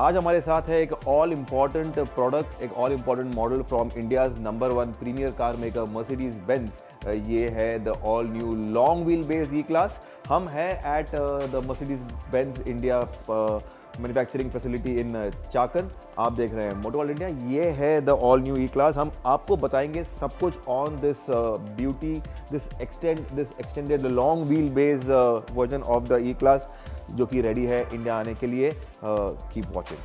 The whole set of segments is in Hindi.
आज हमारे साथ है एक ऑल इम्पॉर्टेंट प्रोडक्ट, एक all important model from India's number 1 premier car maker Mercedes Benz. ये है the all new long wheel base E class. हम हैं at the Mercedes Benz India manufacturing facility in Chakan. आप देख रहे हैं मोटो वर्ल्ड इंडिया। ये है the all new E class. हम आपको बताएंगे सब कुछ on this beauty, this extended long wheel base version of the E class जो कि रेडी है इंडिया आने के लिए। Keep watching.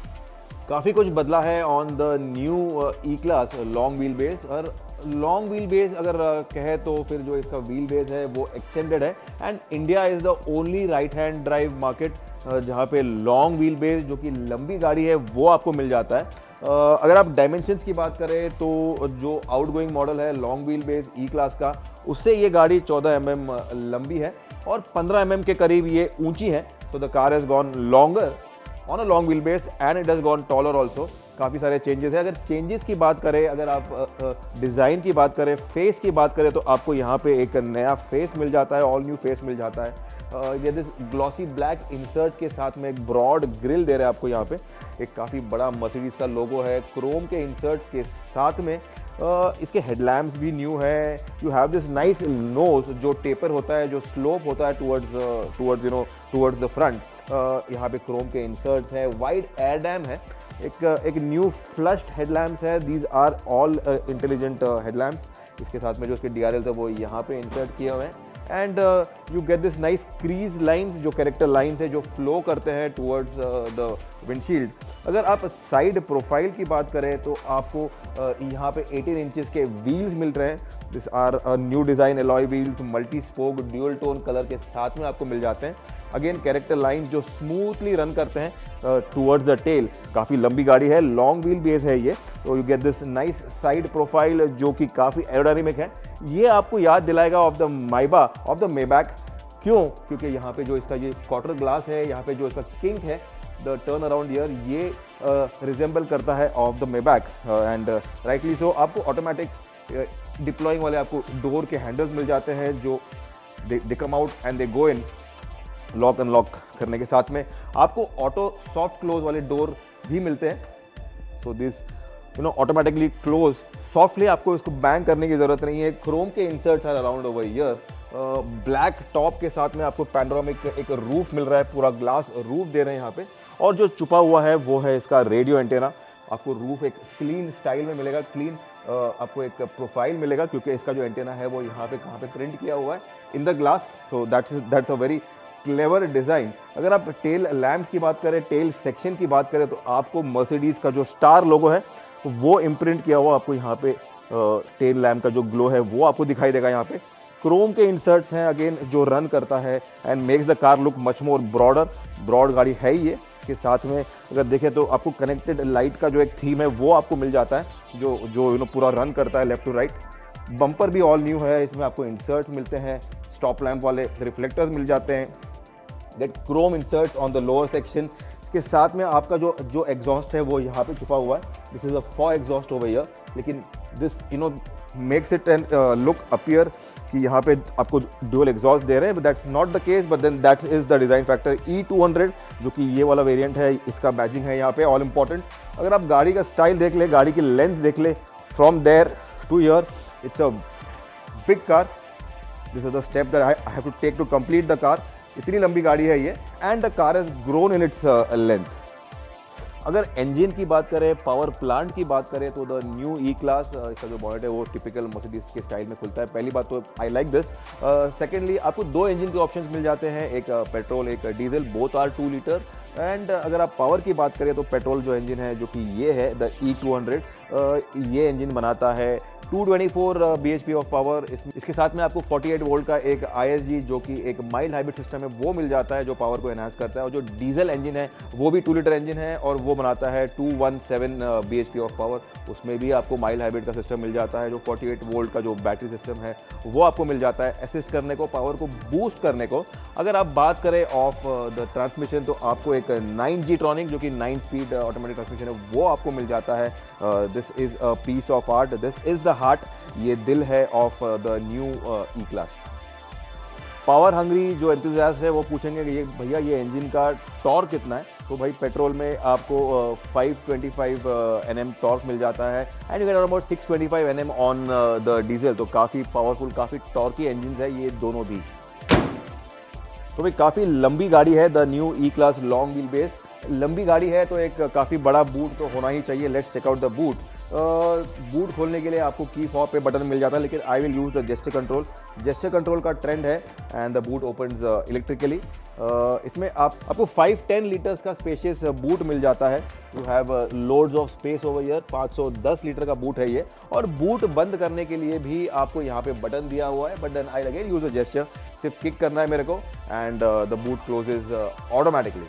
काफ़ी कुछ बदला है on the new E class long wheel base. और लॉन्ग व्हील बेस अगर कहे तो फिर जो इसका व्हील बेस है वो एक्सटेंडेड है। And India is the only right hand drive market जहाँ पे लॉन्ग व्हील बेस जो कि लंबी गाड़ी है वो आपको मिल जाता है। अगर आप डायमेंशंस की बात करें तो जो आउटगोइंग मॉडल है long wheel base E class का, उससे ये गाड़ी 14 mm लंबी है और 15 mm के करीब ये ऊंची है। तो the car has gone longer on a long wheel base and it has gone taller also. काफ़ी सारे चेंजेस है। अगर चेंजेस की बात करें, अगर आप डिज़ाइन की बात करें, फेस की बात करें, तो आपको यहाँ पे एक नया फेस मिल जाता है, ऑल न्यू फेस मिल जाता है। ये दिस ग्लॉसी ब्लैक इंसर्ट के साथ में एक ब्रॉड ग्रिल दे रहे हैं आपको यहाँ पे। एक काफ़ी बड़ा मर्सिडीज़ का लोगो है क्रोम के इंसर्ट्स के साथ में। इसके हेडलैम्प्स भी न्यू है। You have this nice nose जो टेपर होता है, जो स्लोप होता है टुवर्ड्स द फ्रंट। यहाँ पे क्रोम के इंसर्ट्स है, वाइड एयर डैम है, एक न्यू फ्लश्ड हेडलैम्प्स है। These are all intelligent headlamps. इसके साथ में जो उसके DRL थे वो यहाँ पे इंसर्ट किए हुए हैं। And you get this nice crease lines, जो कैरेक्टर लाइंस है जो फ्लो करते हैं टुवर्ड्स द विंडशील्ड। अगर आप साइड प्रोफाइल की बात करें तो आपको यहाँ पे 18 इंचेस के व्हील्स मिल रहे हैं। This are new design alloy wheels, multi spoke dual tone colour के साथ में आपको मिल जाते हैं। अगेन कैरेक्टर लाइंस जो स्मूथली रन करते हैं टुवर्ड्स द टेल। काफ़ी लंबी गाड़ी है, लॉन्ग व्हील बेस है ये। तो you get this nice side profile जो कि काफ़ी एरोडायनेमिक है। ये आपको याद दिलाएगा ऑफ द माइबा, ऑफ द मेबैक। क्यों? क्योंकि यहाँ पे जो इसका ये क्वार्टर ग्लास है, यहाँ पे जो इसका किंक है, द टर्न अराउंड ईयर, ये रिजेंबल करता है of the Maybach. And rightly so. आपको ऑटोमेटिक डिप्लॉइंग वाले आपको डोर के हैंडल्स मिल जाते हैं जो they come out and they go in. Lock unlock करने के साथ में आपको ऑटो सॉफ्ट क्लोज वाले डोर भी मिलते हैं। So this automatically close softly. आपको इसको बैंग करने की जरूरत नहीं है। क्रोम के inserts are around over year. Black top के साथ में आपको पैनोरामिक एक रूफ मिल रहा है, पूरा ग्लास रूफ दे रहे हैं यहाँ पे। और जो छुपा हुआ है वो है इसका रेडियो एंटेना। आपको रूफ एक क्लीन स्टाइल में मिलेगा, क्लीन आपको एक प्रोफाइल मिलेगा क्योंकि इसका जो एंटेना है वो यहाँ पे कहाँ पे प्रिंट किया हुआ है in the glass. So that's a very clever design. अगर आप टेल लैम्प्स की बात करें, टेल सेक्शन की बात करें, तो आपको मर्सिडीज़ का जो स्टार लोगो है वो इम्प्रिंट किया हुआ आपको यहाँ पे टेल लैम्प का जो ग्लो है वो आपको दिखाई देगा। यहाँ पे क्रोम के इंसर्ट्स हैं अगेन जो रन करता है and makes the car look much more broad गाड़ी है ये। इसके साथ में अगर देखें तो आपको कनेक्टेड लाइट का जो एक थीम है वो आपको मिल जाता है जो पूरा रन करता है लेफ्ट टू राइट। बम्पर भी ऑल न्यू है, इसमें आपको इंसर्ट्स मिलते हैं, स्टॉप लैम्प वाले रिफ्लेक्टर्स मिल जाते हैं, get chrome inserts on the lower section. इसके साथ में आपका जो एग्जॉस्ट है वो यहाँ पे छुपा हुआ है। This is a for exhaust over here, लेकिन this makes it and look appear कि यहाँ पे आपको ड्यूअल एग्जॉस्ट दे रहे हैं, but that's not the case. But then that is the design factor. E200 जो कि ये वाला वेरिएंट है, इसका बैजिंग है यहाँ पे ऑल इंपॉर्टेंट। अगर आप गाड़ी का स्टाइल देख ले, गाड़ी की लेंथ देख ले, from there to here, it's a big car. This is the step that I have to take to complete the car. इतनी लंबी गाड़ी है ये and the car has grown in its length. अगर इंजन की बात करें, पावर प्लांट की बात करें, तो द न्यू ई क्लास इसका जो बॉनेट है वो टिपिकल मर्सिडीज के स्टाइल में खुलता है। पहली बात तो आई लाइक दिस। सेकेंडली आपको 2 इंजन के ऑप्शंस मिल जाते हैं, एक पेट्रोल एक diesel, both are 2 litre. And अगर आप पावर की बात करें तो पेट्रोल जो इंजन है जो कि ये है द E200, ये इंजन बनाता है 224 bhp ऑफ पावर। इसके साथ में आपको 48 वोल्ट का एक ISG जो कि एक माइल्ड हाइब्रिड सिस्टम है वो मिल जाता है जो पावर को एनहांस करता है। और जो डीजल इंजन है वो भी 2 लीटर इंजन है और वो बनाता है 217 bhp ऑफ पावर। उसमें भी आपको माइल्ड हाइब्रिड का सिस्टम मिल जाता है। जो 48 वोल्ट का जो बैटरी सिस्टम है वो आपको मिल जाता है असिस्ट करने को, पावर को बूस्ट करने को। अगर आप बात करें ऑफ द ट्रांसमिशन तो आपको एक 9G ट्रॉनिक जो कि 9 स्पीड ऑटोमेटिक ट्रांसमिशन है वो आपको मिल जाता है। This is a piece of art, this is the heart, ये दिल है of the new E class. Power hungry जो एंथुसियास्ट है वो पूछेंगे कि ये भैया ये इंजन का टॉर्क कितना है, तो भाई पेट्रोल में आपको 525 Nm टॉर्क मिल जाता है and you get about 625 Nm on the diesel. तो काफ़ी पावरफुल, काफ़ी टॉर्की इंजन है ये दोनों भी। तो भाई काफ़ी लंबी गाड़ी है the new E class long wheel base. लंबी गाड़ी है तो एक काफ़ी बड़ा बूट तो होना ही चाहिए। Let's check out the boot. Boot खोलने के लिए आपको की फॉब पे बटन मिल जाता है, लेकिन I will use the gesture control. Gesture control का ट्रेंड है and the boot opens electrically. इसमें आपको 510 लीटर्स का स्पेशियस बूट मिल जाता है। You have loads of space over here. 510 litre का बूट है ये। और बूट बंद करने के लिए भी आपको यहाँ पे बटन दिया हुआ है, but then I again use a gesture. सिर्फ किक करना है मेरे को and the boot closes automatically.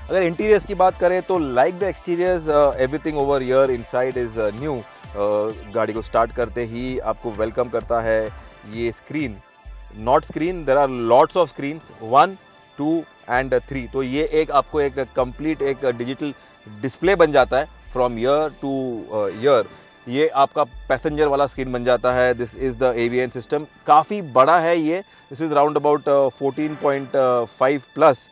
अगर इंटीरियर्स की बात करें तो like the exteriors everything over here inside is new. गाड़ी को स्टार्ट करते ही आपको वेलकम करता है ये screen. Not screen, there are lots of screens, 1, 2 and 3। तो ये एक आपको एक कंप्लीट एक डिजिटल डिस्प्ले बन जाता है फ्रॉम ईयर टू ईयर। ये आपका पैसेंजर वाला स्क्रीन बन जाता है। This is the AVN system. काफ़ी बड़ा है ये। This is round about 14.5 plus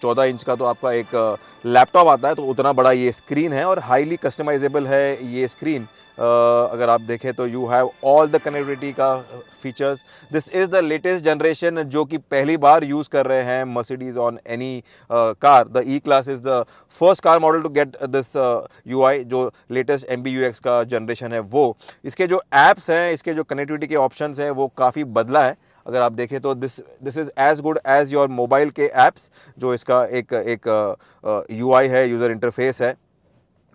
14 inch का तो आपका एक लैपटॉप आता है, तो उतना बड़ा ये स्क्रीन है और हाईली कस्टमाइजेबल है ये स्क्रीन। अगर आप देखें तो you have all the connectivity का features. This is the latest generation जो कि पहली बार यूज़ कर रहे हैं Mercedes on any car. The E class is the first car model to get this UI, जो लेटेस्ट MBUX का जनरेशन है वो। इसके जो ऐप्स हैं, इसके जो कनेक्टिविटी के ऑप्शंस हैं वो काफ़ी बदला है। अगर आप देखें तो this is as good as your mobile के ऐप्स। जो इसका एक UI है, यूज़र इंटरफेस है,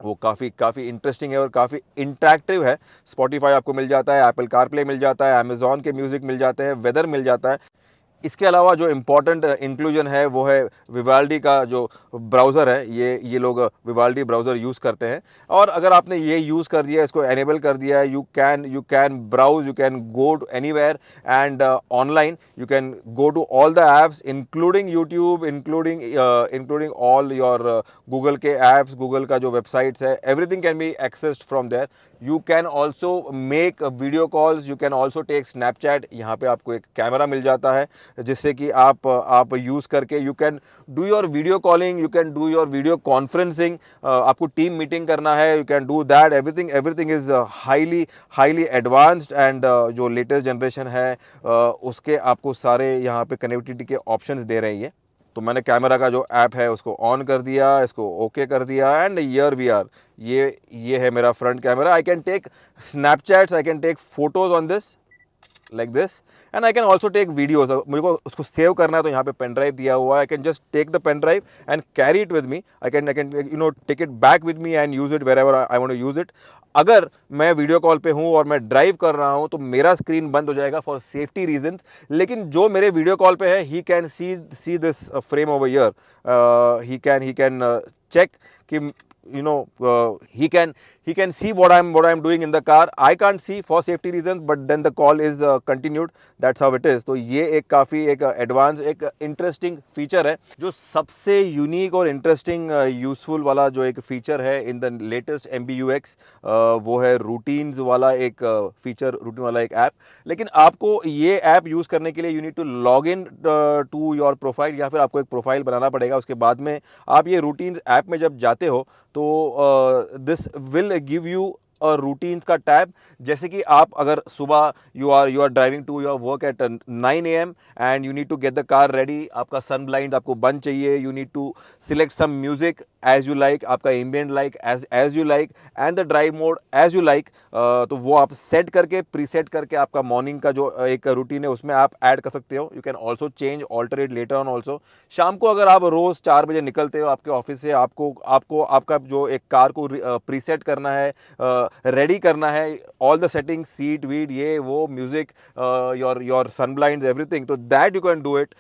वो काफ़ी इंटरेस्टिंग है और काफ़ी इंटरेक्टिव है। स्पॉटिफाई आपको मिल जाता है, एप्पल कारप्ले मिल जाता है, अमेज़ॉन के म्यूज़िक मिल जाते हैं, वेदर मिल जाता है। इसके अलावा जो इम्पॉर्टेंट इंक्लूजन है वो है विवाल्डी का जो ब्राउज़र है। ये लोग विवाल्डी ब्राउज़र यूज़ करते हैं और अगर आपने ये यूज़ कर दिया, इसको एनेबल कर दिया है, you can browse, you can go to anywhere and online you can go to all the apps including YouTube, including all your Google के ऐप्स, गूगल का जो वेबसाइट्स है, everything can be accessed from there. You can also make video calls, you can also take Snapchat. यहाँ पे आपको एक कैमरा मिल जाता है जिससे कि आप यूज़ करके you can do your video calling, you can do your video conferencing. आपको टीम मीटिंग करना है, you can do that. Everything is highly advanced and जो लेटेस्ट जनरेशन है उसके आपको सारे यहाँ पे कनेक्टिविटी के ऑप्शंस दे रही है। तो मैंने कैमरा का जो ऐप है उसको ऑन कर दिया, इसको ओके कर दिया एंड हियर वी आर। ये है मेरा front camera. I can take snapchats, I can take photos on this like this and I can also take videos. मुझे को उसको सेव करना है तो यहाँ पे पेन ड्राइव दिया हुआ है। I can just take the pen drive and carry it with me. I can take it back with me and use it wherever I want to use it. अगर मैं वीडियो कॉल पे हूँ और मैं ड्राइव कर रहा हूँ तो मेरा स्क्रीन बंद हो जाएगा फॉर सेफ्टी रीजंस, लेकिन जो मेरे वीडियो कॉल पे है he can see this frame over here. He can check कि he can see what I'm doing in the car. I can't see for safety reasons, but then the call is continued. That's how it is. तो ये एक काफ़ी एक एडवांस एक इंटरेस्टिंग फीचर है। जो सबसे यूनिक और इंटरेस्टिंग यूजफुल वाला जो एक फीचर है इन द लेटेस्ट MBUX वो है रूटीन्स वाला एक फीचर, रूटीन वाला एक ऐप। लेकिन आपको ये ऐप यूज़ करने के लिए you need to log in to your profile, या फिर आपको एक प्रोफाइल बनाना पड़ेगा। उसके बाद में आप ये रूटीन्स ऐप में जब जाते हो तो this will give you routines का टैब। जैसे कि आप अगर सुबह you are driving to your work at 9 AM and you need to get the car ready, आपका सन ब्लाइंड आपको बंद चाहिए, you need to select some music as you like, आपका ambient like as you like and the drive mode as you like. तो वो आप सेट करके प्रीसेट करके आपका मॉर्निंग का जो एक रूटीन है उसमें आप ऐड कर सकते हो। You can also change alternate later on also. शाम को अगर आप रोज़ 4 बजे निकलते हो आपके ऑफिस से, आपको आपका जो एक कार को प्रीसेट करना है, रेडी करना है, ऑल द सेटिंग्स, सीट वीट, ये वो, music, your sun blinds, everything, तो that you can do it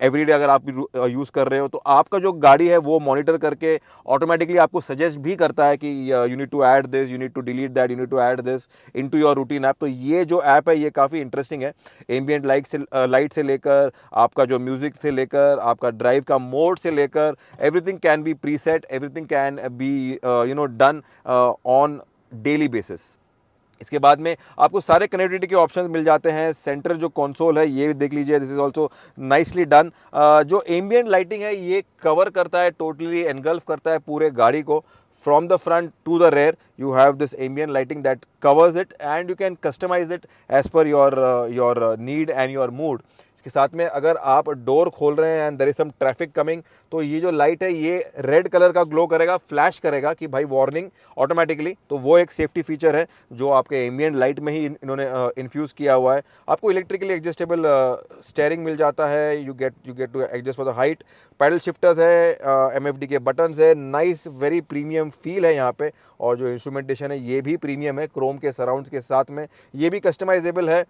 every day. अगर आप यूज़ कर रहे हो तो आपका जो गाड़ी है वो मॉनिटर करके ऑटोमेटिकली आपको सजेस्ट भी करता है कि you need to add this, you need to delete that, you need to add this into your routine app. तो ये जो ऐप है ये काफ़ी इंटरेस्टिंग है। एम्बियंट लाइट से लेकर आपका जो म्यूजिक से लेकर आपका ड्राइव का मोड से लेकर everything can B preset, everything can be done on daily basis. इसके बाद में आपको सारे कनेक्टिविटी के ऑप्शंस मिल जाते हैं। सेंटर जो कंसोल है ये देख लीजिए, this is also nicely done. जो एम्बियंट लाइटिंग है ये कवर करता है, टोटली एनगल्फ करता है पूरे गाड़ी को। From the front to the rear you have this ambient lighting that covers it and you can customize it as per your need and your mood। इसके साथ में अगर आप डोर खोल रहे हैं and there is some traffic coming, तो ये जो लाइट है ये रेड कलर का ग्लो करेगा, फ्लैश करेगा कि भाई वार्निंग ऑटोमेटिकली। तो वो एक सेफ्टी फीचर है जो आपके एम्बियंट लाइट में ही इन्होंने इन्फ्यूज़ किया हुआ है। आपको इलेक्ट्रिकली एडजस्टेबल स्टेयरिंग मिल जाता है, you get to adjust for the height. Paddle shifters है, एमएफडी के बटन्स है, नाइस वेरी प्रीमियम फील है यहाँ पे। और जो इंस्ट्रूमेंटेशन है ये भी प्रीमियम है, क्रोम के सराउंड्स के साथ में। ये भी कस्टमाइजेबल है,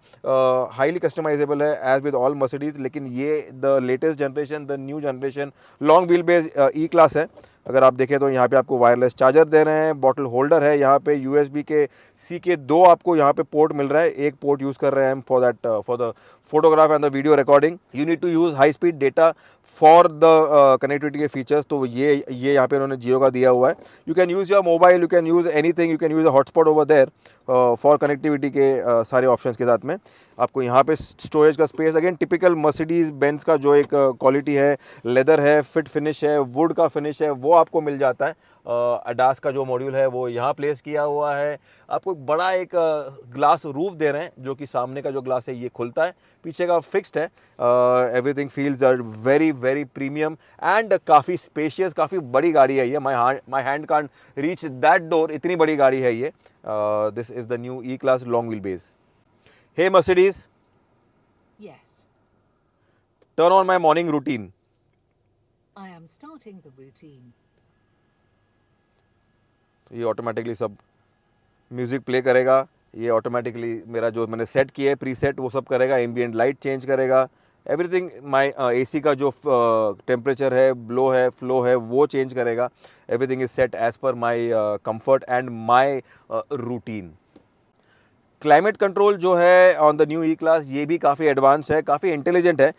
हाईली कस्टमाइजेबल है एज विद ऑल मर्सिडीज। लेकिन ये the latest generation, the new generation long wheel base E class है। अगर आप देखें तो यहाँ पे आपको वायरलेस चार्जर दे रहे हैं, बॉटल होल्डर है, यहाँ पे यूएसबी के सी के 2 आपको यहाँ पे पोर्ट मिल रहा है। एक पोर्ट यूज़ कर रहे हैं for the photograph and the video recording. You need to use high speed data for the connectivity के फीचर्स, तो ये यहाँ पे उन्होंने जियो का दिया हुआ है। You can use your mobile, you can use anything, you can use a hotspot over there for connectivity के सारे ऑप्शंस के साथ में। आपको यहाँ पे स्टोरेज का space, again typical Mercedes Benz का जो एक क्वालिटी है, लेदर है, फिट फिनिश है, वुड का फिनिश है, वो आपको मिल जाता है। अडास का जो मॉड्यूल है वो यहाँ प्लेस किया हुआ है। आपको बड़ा एक ग्लास रूफ दे रहे हैं, जो कि सामने का जो ग्लास है ये खुलता है, पीछे का फिक्स्ड है। Everything feels are very very premium and काफ़ी स्पेशियस, काफ़ी बड़ी गाड़ी है ये। My hand can't reach that door, इतनी बड़ी गाड़ी है ये। This is the new E class long wheel base. Hey Mercedes, Yes, turn on my morning routine. I am starting the routine. तो ये ऑटोमेटिकली सब म्यूज़िक प्ले करेगा, ये ऑटोमेटिकली मेरा जो मैंने सेट किया है प्रीसेट वो सब करेगा, एम्बियंट लाइट चेंज करेगा, एवरीथिंग। माई एसी का जो टेम्परेचर है, ब्लो है, फ्लो है, वो चेंज करेगा। Everything is set as per my comfort and my routine. Climate control जो है on the new E class ये भी काफ़ी एडवांस है, काफ़ी इंटेलिजेंट है।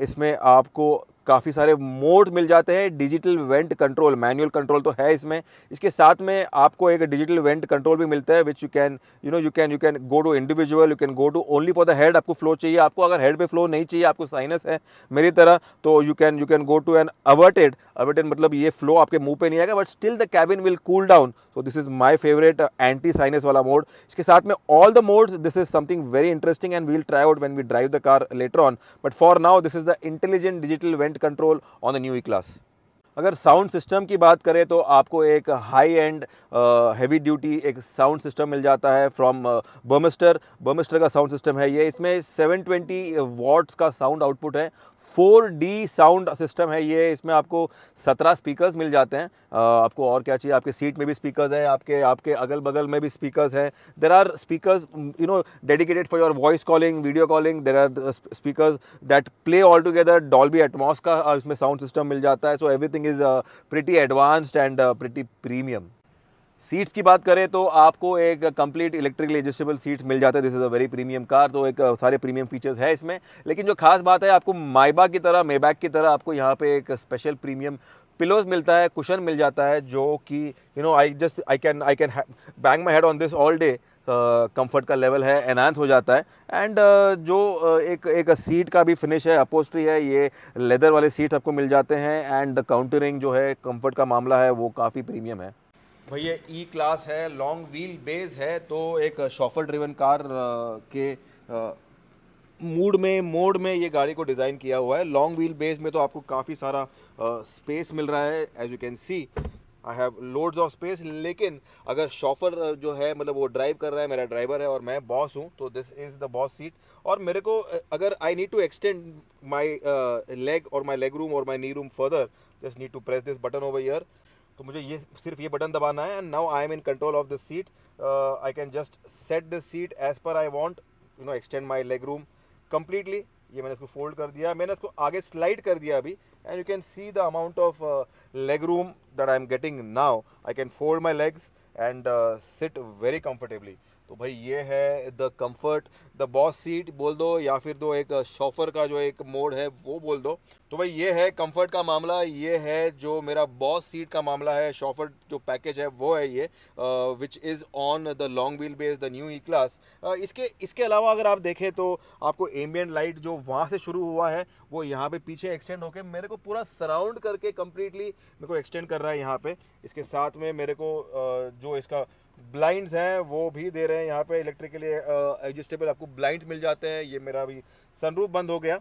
इसमें आपको काफ़ी सारे मोड मिल जाते हैं। Digital went control, manual control तो है इसमें, इसके साथ में आपको एक डिजिटल वेंट कंट्रोल भी मिलता है, which you can you can go to individual, you can go to only for the head. आपको फ्लो चाहिए, आपको अगर हेड पे फ्लो नहीं चाहिए, आपको साइनस है मेरी तरह, तो you can go to an averted मतलब ये फ्लो आपके मुंह पे नहीं आएगा, but still the cabin will cool down. So this is my favorite anti sinus वाला मोड। इसके साथ में all the modes, this is something very interesting and we'll try out when we drive the car later on, but for now this is the intelligent digital vent control on the new E-Class। अगर साउंड सिस्टम की बात करें तो आपको एक हाई एंड हैवी ड्यूटी एक साउंड सिस्टम मिल जाता है फ्रॉम बर्मिस्टर का साउंड सिस्टम है ये। इसमें 720 वॉट्स का साउंड आउटपुट है, 4D साउंड सिस्टम है ये। इसमें आपको 17 स्पीकर्स मिल जाते हैं। आपको और क्या चाहिए, आपके सीट में भी स्पीकर्स हैं, आपके अगल बगल में भी स्पीकर्स हैं। There are speakers dedicated for your voice calling, video calling. There are speakers that play all together, Dolby Atmos का इसमें साउंड सिस्टम मिल जाता है। So everything is pretty advanced and pretty premium. Seats की बात करें तो आपको एक कंप्लीट इलेक्ट्रिकली एडजस्टेबल सीट्स मिल जाते हैं। This is a very premium car, तो एक सारे प्रीमियम फीचर्स है इसमें। लेकिन जो खास बात है, आपको माइबा की तरह, मेबैक की तरह आपको यहाँ पे एक स्पेशल प्रीमियम पिलोज मिलता है, कुशन मिल जाता है, जो कि I can bang my head on this all day. Comfort का लेवल है एनहांस हो जाता है। एंड जो एक सीट का भी फिनिश है, अपोस्ट्री है, ये लेदर वाले सीट आपको मिल जाते हैं। एंड द काउंटरिंग जो है, कंफर्ट का मामला है, वो काफ़ी प्रीमियम है। भाई ये ई क्लास है, लॉन्ग व्हील बेस है, तो एक शॉफर ड्रिवन कार के मोड में ये गाड़ी को डिज़ाइन किया हुआ है। लॉन्ग व्हील बेस में तो आपको काफ़ी सारा स्पेस मिल रहा है, as you can see I have loads of space. लेकिन अगर शॉफर जो है, मतलब वो ड्राइव कर रहा है, मेरा ड्राइवर है और मैं बॉस हूँ, तो this is the boss seat. और मेरे को अगर I need to extend my leg और माई लेग रूम और my knee room further, just need to press this button over here. तो मुझे ये सिर्फ ये बटन दबाना है, and now I am in control of the seat. I can just set this seat as per I want, extend my leg room completely. ये मैंने इसको फोल्ड कर दिया, मैंने इसको आगे स्लाइड कर दिया अभी, and you can see the amount of leg room that I am getting now. I can fold my legs and sit very comfortably. तो भाई ये है the comfort, the boss seat बोल दो या फिर दो एक शॉफर का जो एक मोड है वो बोल दो। तो भाई ये है कंफर्ट का मामला, ये है जो मेरा बॉस सीट का मामला है, शॉफर जो पैकेज है वो है ये, which is on the long wheel base the new E class. इसके इसके अलावा अगर आप देखें तो आपको एम्बियंट लाइट जो वहाँ से शुरू हुआ है वो यहाँ पे पीछे एक्सटेंड होकर मेरे को पूरा सराउंड करके कम्प्लीटली मेरे को एक्सटेंड कर रहा है यहाँ पे। इसके साथ में मेरे को जो इसका ब्लाइंड्स हैं वो भी दे रहे हैं यहाँ पे, इलेक्ट्रिकली एडजस्टेबल आपको ब्लाइंड्स मिल जाते हैं। ये मेरा अभी सनरूफ बंद हो गया,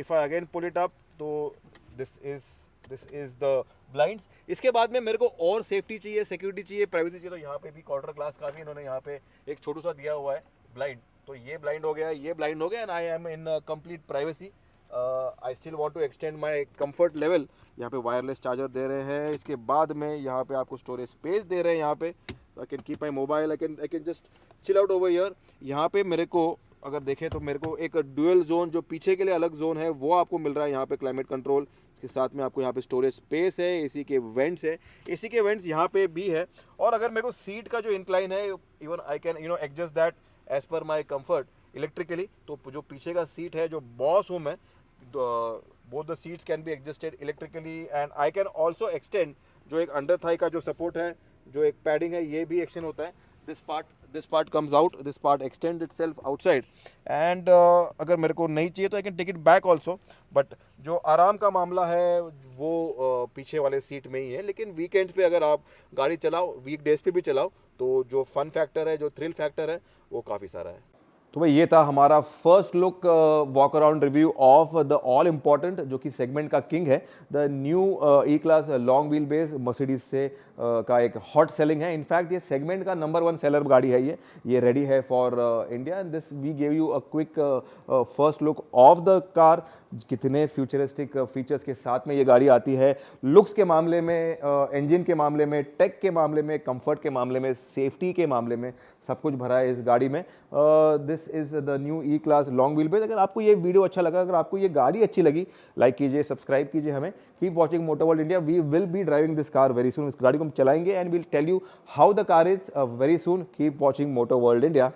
if I again pull it up तो दिस इज़ द ब्लाइंड्स। इसके बाद में मेरे को और सेफ्टी चाहिए, सिक्योरिटी चाहिए, प्राइवेसी चाहिए, तो यहाँ पे भी क्वार्टर ग्लास का भी इन्होंने यहाँ पे एक छोटू सा दिया हुआ है ब्लाइंड। तो ये ब्लाइंड हो गया, ये ब्लाइंड हो गया, and I am in complete privacy. I still want to extend my comfort level. यहाँ पे वायरलेस चार्जर दे रहे हैं, इसके बाद में यहाँ पे आपको स्टोरेज स्पेस दे रहे हैं यहाँ पे। I can keep my mobile, I can just chill out over here. यहाँ पे मेरे को अगर देखें तो मेरे को एक डुअल जोन, जो पीछे के लिए अलग जोन है वो आपको मिल रहा है यहाँ पे, क्लाइमेट कंट्रोल। इसके साथ में आपको यहाँ पे स्टोरेज स्पेस है, एसी के वेंट्स है, एसी के वेंट्स यहाँ पे भी है। और अगर मेरे को सीट का जो इंक्लाइन है, even I can adjust that as per my comfort electrically. तो जो पीछे का सीट है, जो बॉस हूँ मैं, both the seats can be adjusted electrically, and I can also extend जो एक अंडर थाई का जो सपोर्ट है, जो एक पैडिंग है, ये भी एक्सटेंड होता है। This part comes out, this part extend itself outside, and अगर मेरे को नहीं चाहिए तो I can take it back also. But जो आराम का मामला है वो पीछे वाले सीट में ही है। लेकिन वीकेंड्स पे अगर आप गाड़ी चलाओ, वीक डेज पे भी चलाओ, तो जो फन फैक्टर है, जो थ्रिल फैक्टर है, वो काफ़ी सारा है। तो भाई ये था हमारा first look walk around review of the all important, जो कि सेगमेंट का किंग है, the new E class long wheel base Mercedes से का एक हॉट सेलिंग है। इनफैक्ट ये सेगमेंट का नंबर 1 सेलर गाड़ी है। ये रेडी है for India, and this we gave you a quick first look of the car. कितने फ्यूचरिस्टिक फीचर्स के साथ में ये गाड़ी आती है, लुक्स के मामले में, इंजन के मामले में, टेक के मामले में, कंफर्ट के मामले में, सेफ्टी के मामले में, सब कुछ भरा है इस गाड़ी में। This is the new E class long wheel base. अगर आपको ये वीडियो अच्छा लगा, अगर आपको ये गाड़ी अच्छी लगी, लाइक कीजिए, सब्सक्राइब कीजिए हमें। Keep watching Motor World India, we will be driving this car very soon. इस गाड़ी को हम चलाएंगे and will tell you how the car is very soon. Keep watching Motor World India.